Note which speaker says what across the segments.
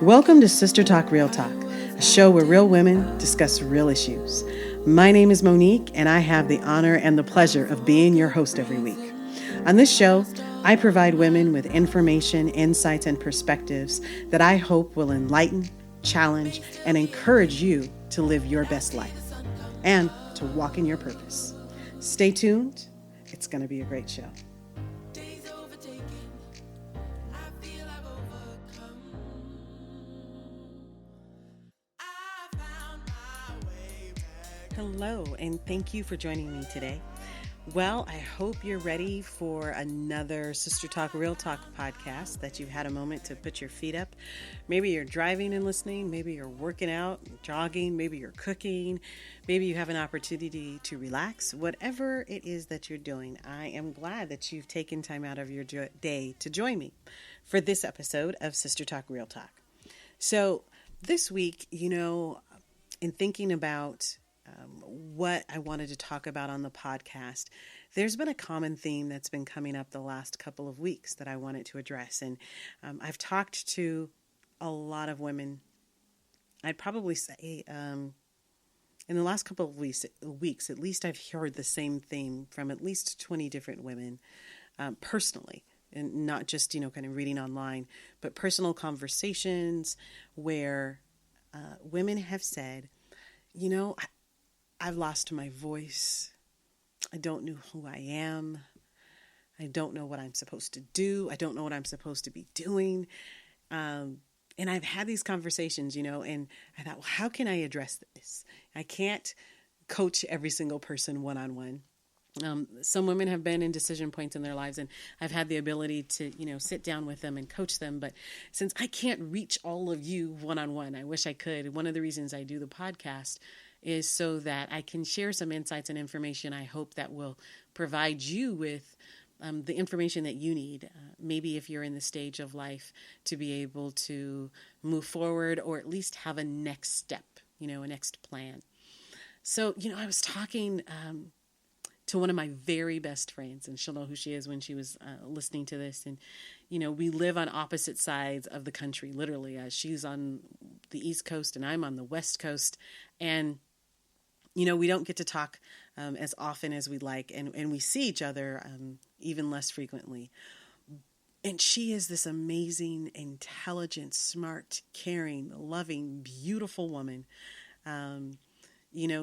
Speaker 1: Welcome to Sister Talk Real Talk, a show where real women discuss real issues. My name is Monique, and I have the honor and the pleasure of being your host every week. On this show, I provide women with information, insights, and perspectives that I hope will enlighten, challenge, and encourage you to live your best life and to walk in your purpose. Stay tuned. It's going to be a great show. Hello, and thank you for joining me today. Well, I hope you're ready for another Sister Talk Real Talk podcast, that you've had a moment to put your feet up. Maybe you're driving and listening. Maybe you're working out, jogging. Maybe you're cooking. Maybe you have an opportunity to relax. Whatever it is that you're doing, I am glad that you've taken time out of your day to join me for this episode of Sister Talk Real Talk. So this week, in thinking about what I wanted to talk about on the podcast, there's been a common theme that's been coming up the last couple of weeks that I wanted to address. And I've talked to a lot of women. I'd probably say in the last couple of weeks, at least I've heard the same theme from at least 20 different women personally. And not just, kind of reading online, but personal conversations where women have said, I've lost my voice. I don't know who I am. I don't know what I'm supposed to do. I don't know what I'm supposed to be doing. And I've had these conversations, and I thought, well, how can I address this? I can't coach every single person one-on-one. Some women have been in decision points in their lives, and I've had the ability to, sit down with them and coach them. But since I can't reach all of you one-on-one, I wish I could. One of the reasons I do the podcast is so that I can share some insights and information I hope that will provide you with the information that you need, maybe if you're in the stage of life, to be able to move forward or at least have a next step, a next plan. So, I was talking to one of my very best friends, and she'll know who she is when she was listening to this. And, we live on opposite sides of the country, literally. She's on the East Coast and I'm on the West Coast. And we don't get to talk as often as we'd like, and we see each other even less frequently. And she is this amazing, intelligent, smart, caring, loving, beautiful woman.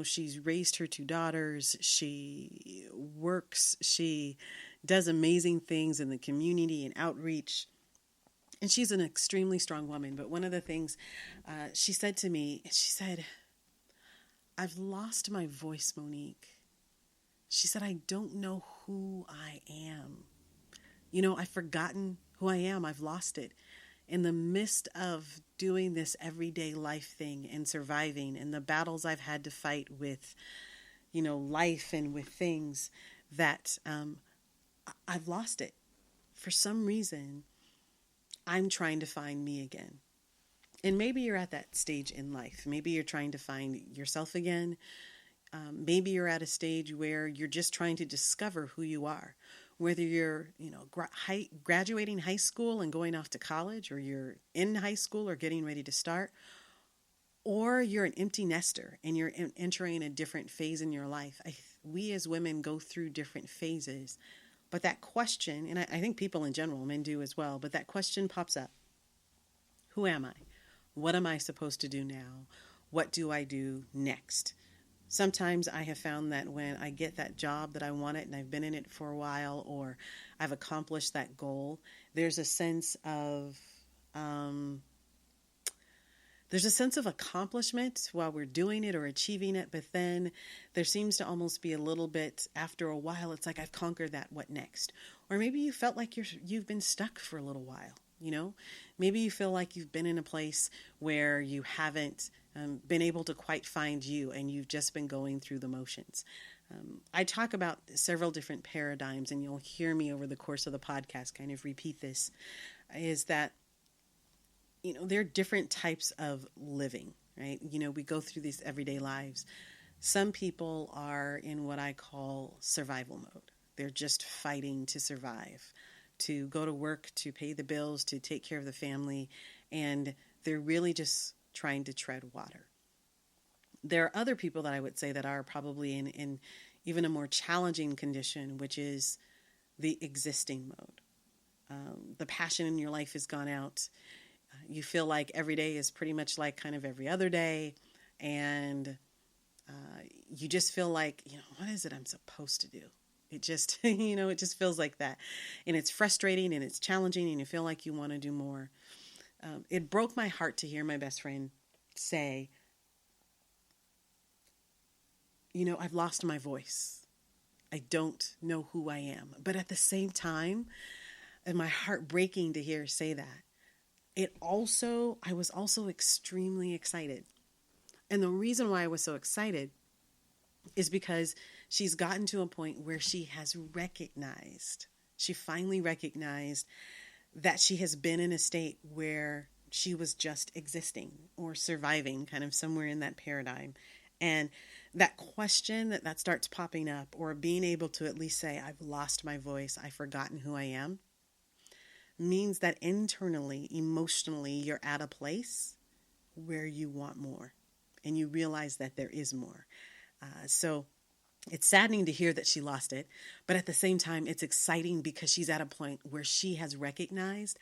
Speaker 1: She's raised her two daughters. She works. She does amazing things in the community and outreach. And she's an extremely strong woman. But one of the things she said to me, she said, I've lost my voice, Monique. She said, I don't know who I am. I've forgotten who I am. I've lost it. In the midst of doing this everyday life thing and surviving and the battles I've had to fight with, life and with things that I've lost it. For some reason, I'm trying to find me again. And maybe you're at that stage in life. Maybe you're trying to find yourself again. Maybe you're at a stage where you're just trying to discover who you are. Whether you're, graduating high school and going off to college, or you're in high school or getting ready to start, or you're an empty nester and you're entering a different phase in your life. We as women go through different phases. But that question, and I think people in general, men do as well, but that question pops up. Who am I? What am I supposed to do now? What do I do next? Sometimes I have found that when I get that job that I wanted and I've been in it for a while, or I've accomplished that goal, there's a sense of accomplishment while we're doing it or achieving it. But then there seems to almost be a little bit after a while. It's like, I've conquered that. What next? Or maybe you felt like you've been stuck for a little while. Maybe you feel like you've been in a place where you haven't been able to quite find you, and you've just been going through the motions. I talk about several different paradigms, and you'll hear me over the course of the podcast kind of repeat this, is that, there are different types of living, right? We go through these everyday lives. Some people are in what I call survival mode. They're just fighting to survive, to go to work, to pay the bills, to take care of the family. And they're really just trying to tread water. There are other people that I would say that are probably in even a more challenging condition, which is the existing mode. The passion in your life has gone out. You feel like every day is pretty much like kind of every other day. And you just feel like, what is it I'm supposed to do? It just, it just feels like that. And it's frustrating and it's challenging and you feel like you want to do more. It broke my heart to hear my best friend say, I've lost my voice. I don't know who I am. But at the same time, and my heart breaking to hear her say that, I was also extremely excited. And the reason why I was so excited is because she's gotten to a point where she finally recognized that she has been in a state where she was just existing or surviving, kind of somewhere in that paradigm. And that question that starts popping up, or being able to at least say, I've lost my voice, I've forgotten who I am, means that internally, emotionally, you're at a place where you want more and you realize that there is more. So it's saddening to hear that she lost it, but at the same time, it's exciting because she's at a point where she has recognized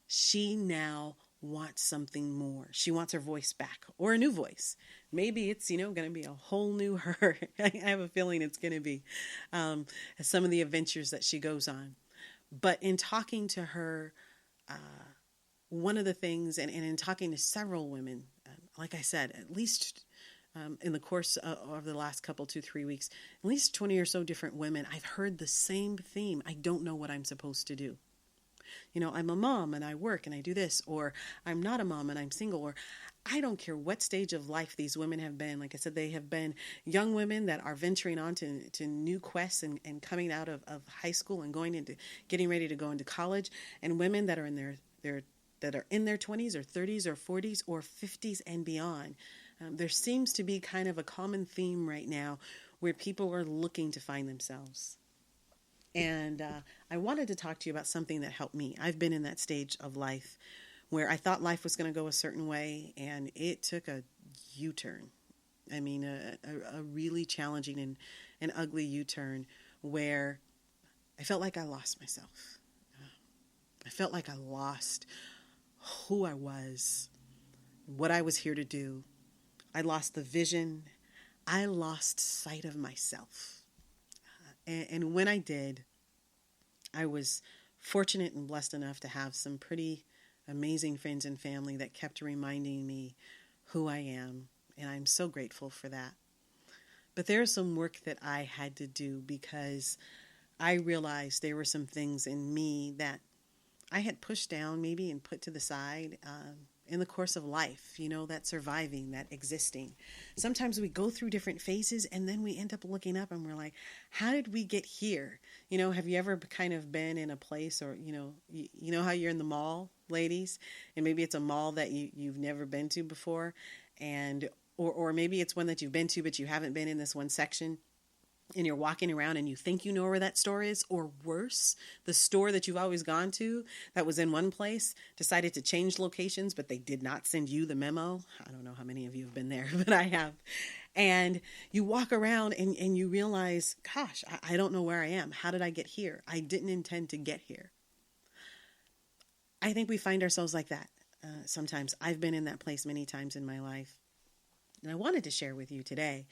Speaker 1: she now wants something more. She wants her voice back, or a new voice. Maybe it's, going to be a whole new her. I have a feeling it's going to be some of the adventures that she goes on. But in talking to her, one of the things, and in talking to several women, like I said, at least in the course of the last 2-3 weeks, at least 20 or so different women, I've heard the same theme. I don't know what I'm supposed to do. I'm a mom and I work and I do this, or I'm not a mom and I'm single, or I don't care what stage of life these women have been. Like I said, they have been young women that are venturing on to new quests and coming out of high school and getting ready to go into college, and women that are in their 20s or 30s or 40s or 50s and beyond. There seems to be kind of a common theme right now where people are looking to find themselves. And I wanted to talk to you about something that helped me. I've been in that stage of life where I thought life was going to go a certain way, and it took a U-turn. I mean, a really challenging and ugly U-turn where I felt like I lost myself. I felt like I lost who I was, what I was here to do. I lost the vision. I lost sight of myself. And when I did, I was fortunate and blessed enough to have some pretty amazing friends and family that kept reminding me who I am. And I'm so grateful for that. But there's some work that I had to do because I realized there were some things in me that I had pushed down maybe and put to the side in the course of life, that surviving, that existing. Sometimes we go through different phases and then we end up looking up and we're like, how did we get here? Have you ever kind of been in a place, or, you know how you're in the mall, ladies, and maybe it's a mall that you've never been to before, and or maybe it's one that you've been to but you haven't been in this one section, and you're walking around and you think you know where that store is, or worse, the store that you've always gone to that was in one place decided to change locations, but they did not send you the memo. I don't know how many of you have been there, but I have. And you walk around and you realize, gosh, I don't know where I am. How did I get here? I didn't intend to get here. I think we find ourselves like that sometimes. I've been in that place many times in my life. And I wanted to share with you today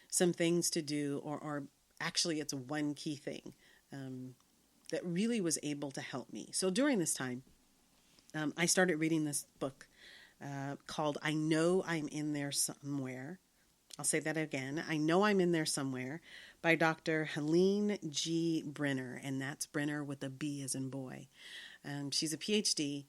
Speaker 1: some things to do, or actually it's one key thing that really was able to help me. So during this time, I started reading this book called I Know I'm in There Somewhere. I'll say that again. I Know I'm in There Somewhere, by Dr. Helene G. Brenner, and that's Brenner with a B as in boy. She's a PhD,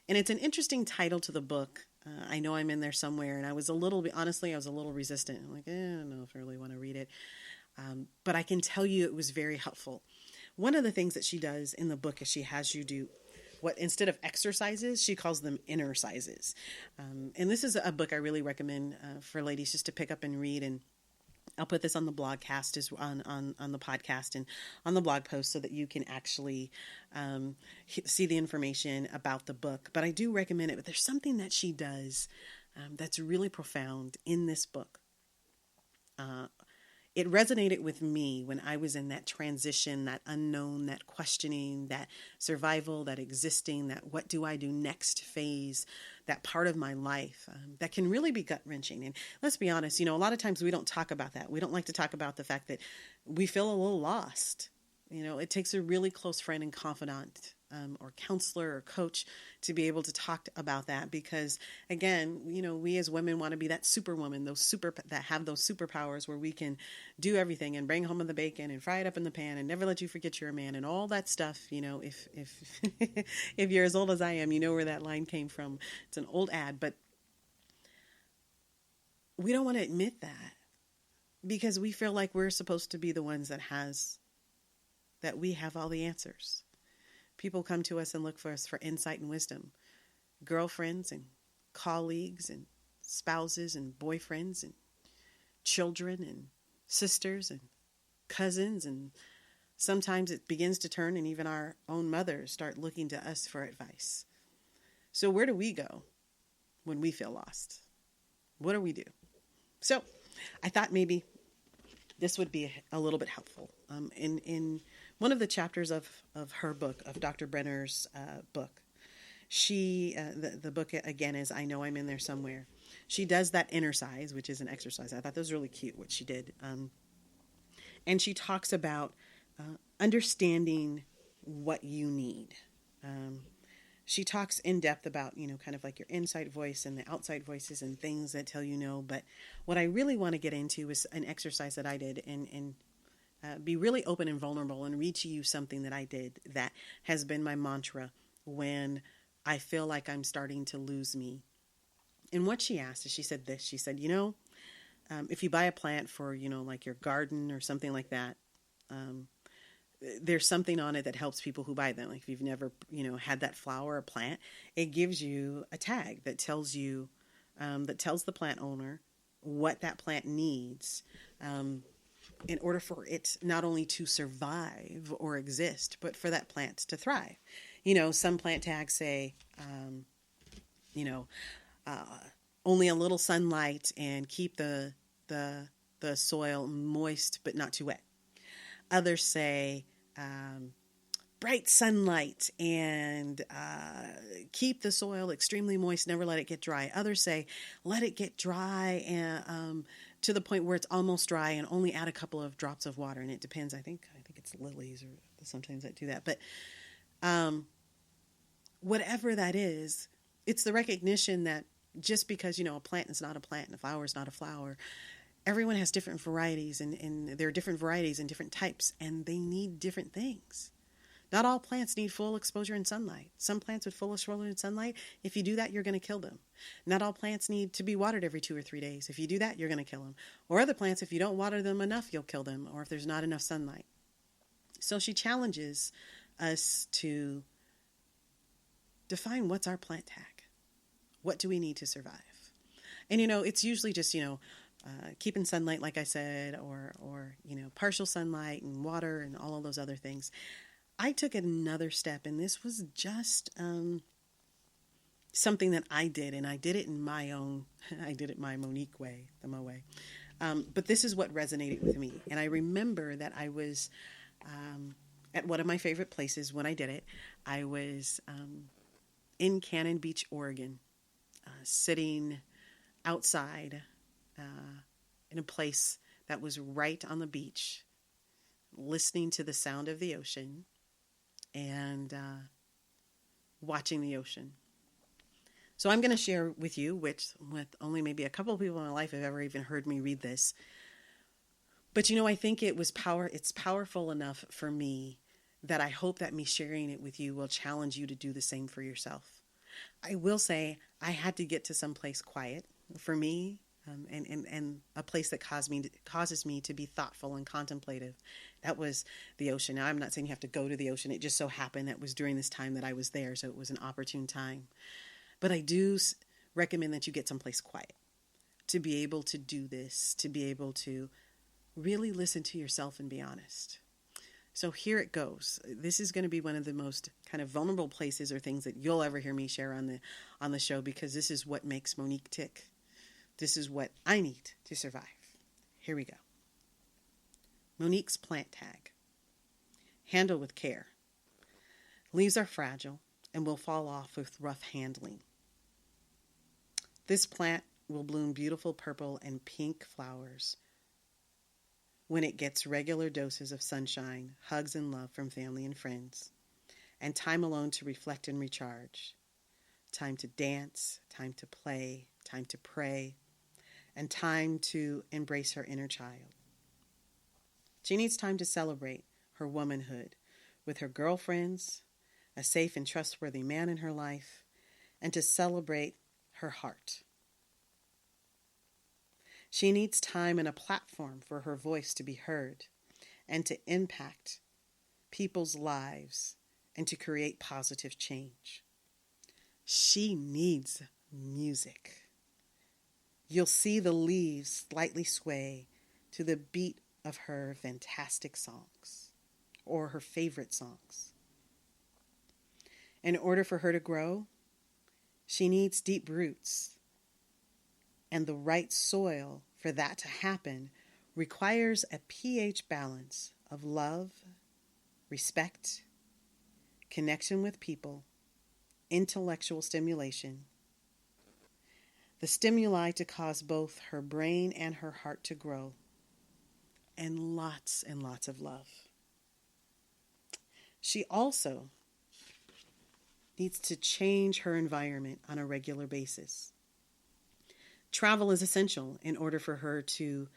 Speaker 1: and it's an interesting title to the book. I Know I'm in There Somewhere, and I was a little resistant. I'm like, I don't know if I really want to read it. But I can tell you it was very helpful. One of the things that she does in the book is she has you do what, instead of exercises, she calls them inner sizes. And this is a book I really recommend for ladies just to pick up and read. And I'll put this on the blogcast on the podcast and on the blog post so that you can actually see the information about the book. But I do recommend it. But there's something that she does that's really profound in this book. It resonated with me when I was in that transition, that unknown, that questioning, that survival, that existing, that what do I do next phase, that part of my life that can really be gut wrenching. And let's be honest, a lot of times we don't talk about that. We don't like to talk about the fact that we feel a little lost. It takes a really close friend and confidant or counselor or coach to be able to talk about that, because again, we as women want to be that superwoman, that have those superpowers where we can do everything and bring home the bacon and fry it up in the pan and never let you forget you're a man and all that stuff. If if you're as old as I am, you know where that line came from. It's an old ad, but we don't want to admit that because we feel like we're supposed to be the ones that we have all the answers. People come to us and look for us for insight and wisdom. Girlfriends and colleagues and spouses and boyfriends and children and sisters and cousins. And sometimes it begins to turn, and even our own mothers start looking to us for advice. So where do we go when we feel lost? What do we do? So I thought maybe this would be a little bit helpful. In one of the chapters of her book, of Dr. Brenner's book, the book again is I Know I'm in There Somewhere. She does that exercise, which is an exercise. I thought that was really cute what she did. And she talks about understanding what you need. She talks in depth about, kind of like your inside voice and the outside voices and things that tell you no. But what I really want to get into is an exercise that I did and be really open and vulnerable and read to you something that I did that has been my mantra when I feel like I'm starting to lose me. And what she asked is, she said this, she said, if you buy a plant for, like your garden or something like that, there's something on it that helps people who buy them. Like if you've never, had that flower or plant, it gives you a tag that tells you, that tells the plant owner what that plant needs, in order for it not only to survive or exist, but for that plant to thrive. Some plant tags say, only a little sunlight and keep the soil moist, but not too wet. Others say, bright sunlight and keep the soil extremely moist, never let it get dry. Others say, let it get dry and to the point where it's almost dry and only add a couple of drops of water. And it depends. I think it's lilies or sometimes that do that. But whatever that is, it's the recognition that just because, a plant is not a plant and a flower is not a flower, everyone has different varieties and there are different varieties and different types, and they need different things. Not all plants need full exposure in sunlight. Some plants with full exposure in sunlight, if you do that, you're going to kill them. Not all plants need to be watered every 2 or 3 days. If you do that, you're going to kill them. Or other plants, if you don't water them enough, you'll kill them, or if there's not enough sunlight. So she challenges us to define what's our plant tag. What do we need to survive? And, it's usually just, keeping sunlight, like I said, or partial sunlight and water and all of those other things. I took another step, and this was just something that I did, and I did it in my Monique way, the Mo way. But this is what resonated with me. And I remember that I was at one of my favorite places when I did it. I was in Cannon Beach, Oregon, sitting outside in a place that was right on the beach, listening to the sound of the ocean and watching the ocean. So I'm going to share with you, with only maybe a couple of people in my life have ever even heard me read this. But I think it's powerful enough for me that I hope that me sharing it with you will challenge you to do the same for yourself. I will say I had to get to some place quiet for me, and a place that causes me to be thoughtful and contemplative. That was the ocean. Now, I'm not saying you have to go to the ocean. It just so happened that was during this time that I was there, so it was an opportune time. But I do recommend that you get someplace quiet to be able to do this, to be able to really listen to yourself and be honest. So here it goes. This is going to be one of the most kind of vulnerable places or things that you'll ever hear me share on the show, because this is what makes Monique tick. This is what I need to survive. Here we go. Monique's plant tag. Handle with care. Leaves are fragile and will fall off with rough handling. This plant will bloom beautiful purple and pink flowers when it gets regular doses of sunshine, hugs, and love from family and friends, and time alone to reflect and recharge. Time to dance, time to play, time to pray, and time to embrace her inner child. She needs time to celebrate her womanhood with her girlfriends, a safe and trustworthy man in her life, and to celebrate her heart. She needs time and a platform for her voice to be heard and to impact people's lives and to create positive change. She needs music. You'll see the leaves slightly sway to the beat of her fantastic songs or her favorite songs. In order for her to grow, she needs deep roots, and the right soil for that to happen requires a pH balance of love, respect, connection with people, intellectual stimulation, the stimuli to cause both her brain and her heart to grow, and lots of love. She also needs to change her environment on a regular basis. Travel is essential in order for her to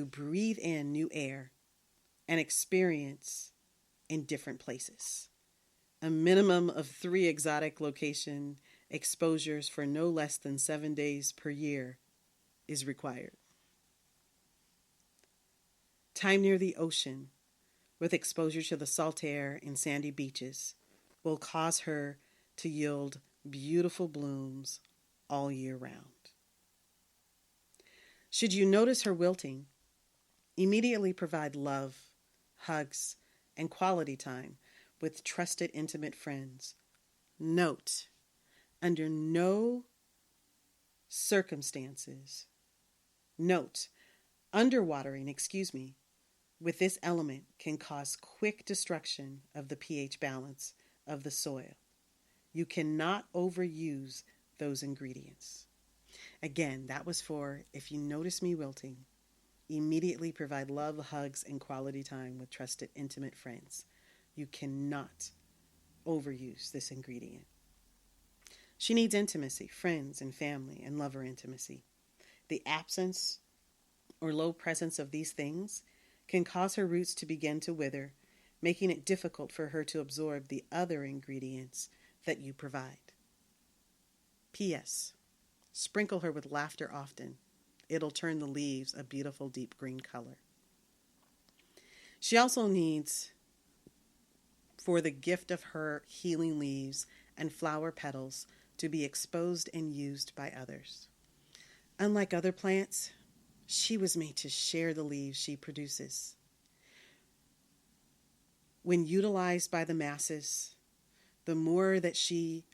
Speaker 1: breathe in new air and experience in different places. A minimum of 3 exotic location exposures for no less than 7 days per year is required. Time near the ocean with exposure to the salt air and sandy beaches will cause her to yield beautiful blooms all year round. Should you notice her wilting, immediately provide love, hugs, and quality time with trusted, intimate friends. Note, under no circumstances, underwatering, with this element can cause quick destruction of the pH balance of the soil. You cannot overuse those ingredients. Again, that was for if you notice me wilting, immediately provide love, hugs, and quality time with trusted, intimate friends. You cannot overuse this ingredient. She needs intimacy, friends and family, and lover intimacy. The absence or low presence of these things can cause her roots to begin to wither, making it difficult for her to absorb the other ingredients that you provide. P.S. Sprinkle her with laughter often. It'll turn the leaves a beautiful deep green color. She also needs for the gift of her healing leaves and flower petals to be exposed and used by others. Unlike other plants, she was made to share the leaves she produces. When utilized by the masses, the more that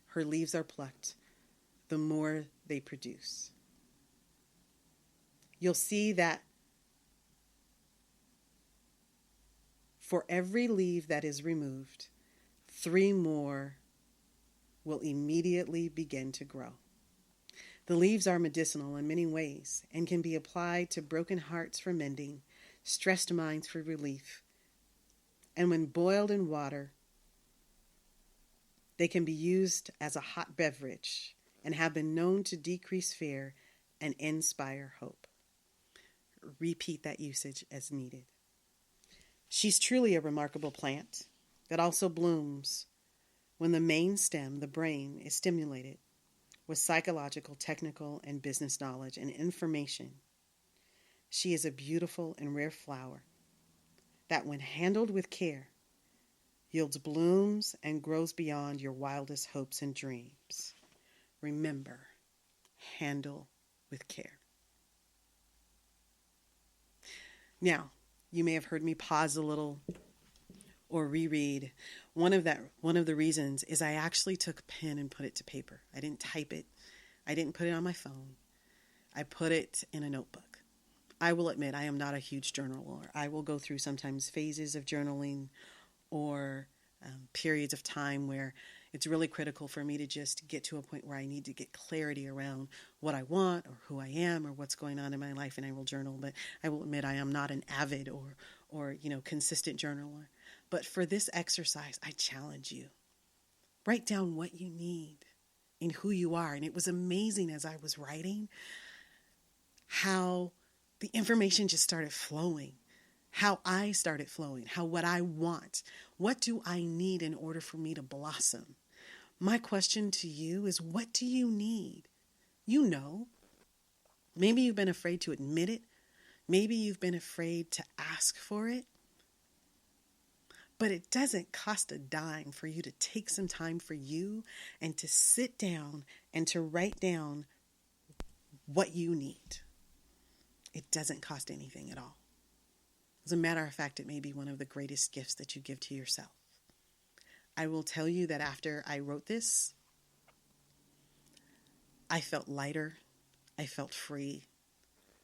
Speaker 1: her leaves are plucked, the more they produce. You'll see that for every leaf that is removed, 3 more will immediately begin to grow. The leaves are medicinal in many ways and can be applied to broken hearts for mending, stressed minds for relief, and when boiled in water, they can be used as a hot beverage and have been known to decrease fear and inspire hope. Repeat that usage as needed. She's truly a remarkable plant that also blooms when the main stem, the brain, is stimulated with psychological, technical, and business knowledge and information. She is a beautiful and rare flower that, when handled with care, yields blooms and grows beyond your wildest hopes and dreams. Remember, handle with care. Now, you may have heard me pause a little or reread. One of the reasons is I actually took a pen and put it to paper. I didn't type it. I didn't put it on my phone. I put it in a notebook. I will admit I am not a huge journaler. I will go through sometimes phases of journaling or periods of time where it's really critical for me to just get to a point where I need to get clarity around what I want or who I am or what's going on in my life, and I will journal. But I will admit I am not an avid or consistent journaler. But for this exercise, I challenge you. Write down what you need and who you are. And it was amazing as I was writing how the information just started flowing, how I started flowing, how what I want, what do I need in order for me to blossom? My question to you is, what do you need? You know, maybe you've been afraid to admit it. Maybe you've been afraid to ask for it. But it doesn't cost a dime for you to take some time for you and to sit down and to write down what you need. It doesn't cost anything at all. As a matter of fact, it may be one of the greatest gifts that you give to yourself. I will tell you that after I wrote this, I felt lighter, I felt free,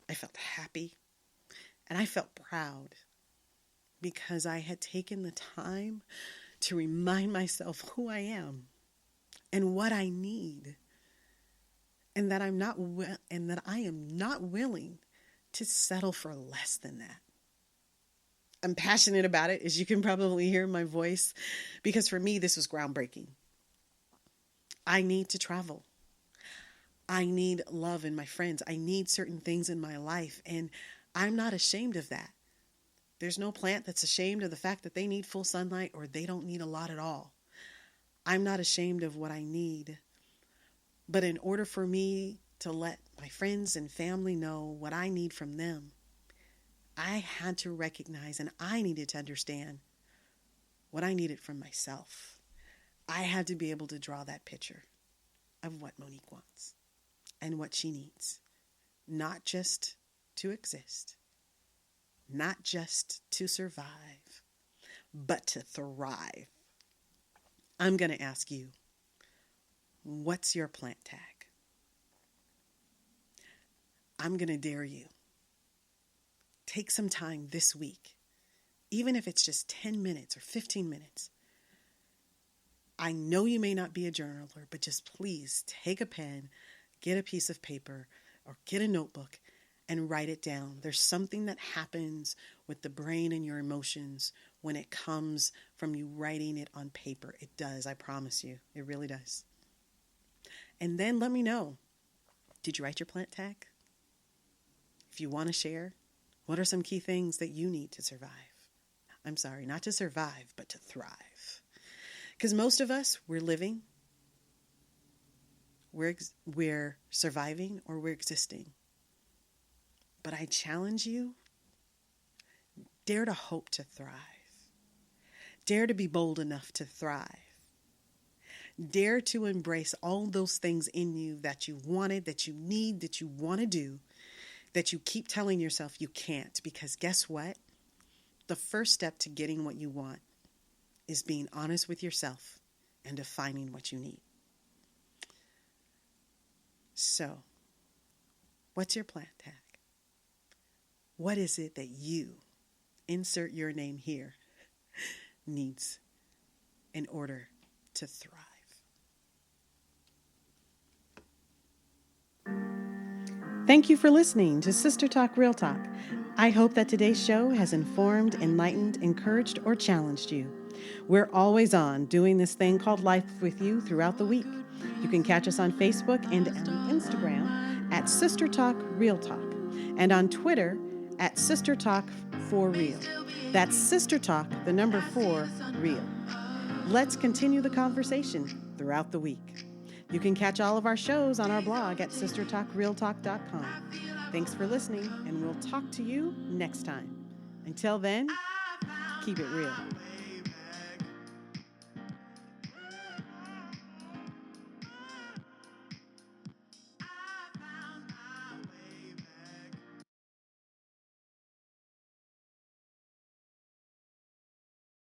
Speaker 1: I felt happy, and I felt proud because I had taken the time to remind myself who I am and what I need, and that I am not willing to settle for less than that. I'm passionate about it, as you can probably hear in my voice, because for me, this was groundbreaking. I need to travel. I need love in my friends. I need certain things in my life, and I'm not ashamed of that. There's no plant that's ashamed of the fact that they need full sunlight or they don't need a lot at all. I'm not ashamed of what I need. But in order for me to let my friends and family know what I need from them, I had to recognize and I needed to understand what I needed from myself. I had to be able to draw that picture of what Monique wants and what she needs, not just to exist, not just to survive, but to thrive. I'm going to ask you, what's your plant tag? I'm going to dare you. Take some time this week, even if it's just 10 minutes or 15 minutes. I know you may not be a journaler, but just please take a pen, get a piece of paper, or get a notebook and write it down. There's something that happens with the brain and your emotions when it comes from you writing it on paper. It does, I promise you. It really does. And then let me know, did you write your plant tag? If you want to share, what are some key things that you need to survive? I'm sorry, not to survive, but to thrive. Because most of us, we're living, we're surviving, or we're existing. But I challenge you, dare to hope to thrive. Dare to be bold enough to thrive. Dare to embrace all those things in you that you wanted, that you need, that you want to do, that you keep telling yourself you can't. Because guess what? The first step to getting what you want is being honest with yourself and defining what you need. So, what's your plant tag? What is it that you, insert your name here, needs in order to thrive? Thank you for listening to Sister Talk Real Talk. I hope that today's show has informed, enlightened, encouraged, or challenged you. We're always on doing this thing called life with you throughout the week. You can catch us on Facebook and on Instagram at Sister Talk Real Talk, and on Twitter at Sister Talk for Real. That's Sister Talk, the number 4, real. Let's continue the conversation throughout the week. You can catch all of our shows on our blog at sistertalkrealtalk.com. Thanks for listening, and we'll talk to you next time. Until then, keep it real.